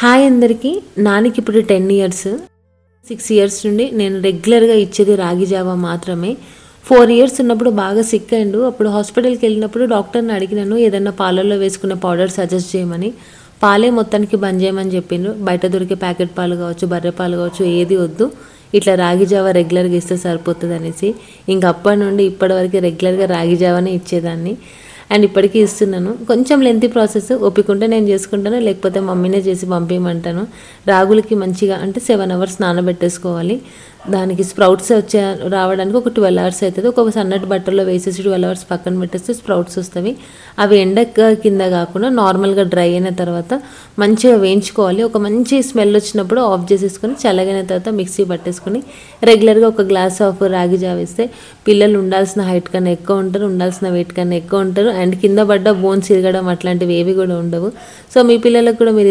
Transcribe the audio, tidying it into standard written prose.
Hi అందరికీ. నానికి ఇప్పుడు 10 ఇయర్స్. 6 ఇయర్స్ నుండి నేను రెగ్యులర్గా ఇచ్చేది రాగి జావా మాత్రమే. 4 ఇయర్స్ ఉన్నప్పుడు బాగా సిక్ అయిండు. అప్పుడు హాస్పిటల్కి వెళ్ళినప్పుడు డాక్టర్ని అడిగినాను ఏదన్నా పాలల్లో వేసుకునే పౌడర్ సజెస్ట్ చేయమని. పాలే మొత్తానికి బంద్ చేయమని చెప్పిండ్రు. బయట దొరికే ప్యాకెట్ పాలు కావచ్చు, బర్రె పాలు కావచ్చు, ఏది వద్దు, ఇట్లా రాగి జావా రెగ్యులర్గా ఇస్తే సరిపోతుంది అనేసి ఇంక అప్పటి నుండి ఇప్పటివరకు రెగ్యులర్గా రాగి జావానే ఇచ్చేదాన్ని. అండ్ ఇప్పటికీ ఇస్తున్నాను. కొంచెం లెంతీ ప్రాసెస్, ఒప్పుకుంటే నేను చేసుకుంటాను, లేకపోతే మమ్మీనే చేసి పంపించమంటాను. రాగులకి మంచిగా అంటే 7 అవర్స్ నానబెట్టేసుకోవాలి. దానికి స్ప్రౌట్స్ రావడానికి ఒక 12 అవర్స్ అవుతుంది. ఒక సన్నటి బట్టల్లో వేసేసి 12 అవర్స్ పక్కన పెట్టేస్తే స్ప్రౌట్స్ వస్తాయి. అవి ఎండ కింద కాకుండా నార్మల్గా డ్రై అయిన తర్వాత మంచిగా వేయించుకోవాలి. ఒక మంచి స్మెల్ వచ్చినప్పుడు ఆఫ్ చేసేసుకొని చల్లగైన తర్వాత మిక్సీ పట్టేసుకొని రెగ్యులర్గా ఒక గ్లాస్ ఆఫ్ రాగి జావ వేస్తే పిల్లలు ఉండాల్సిన హైట్ కన్నా ఎక్కువ ఉంటారు, ఉండాల్సిన వెయిట్ కన్నా ఎక్కువ ఉంటారు. అండ్ కింద పడ్డ బోన్స్ ఇరగడం అట్లాంటివి ఏవి కూడా ఉండవు. సో మీ పిల్లలకు కూడా మీరు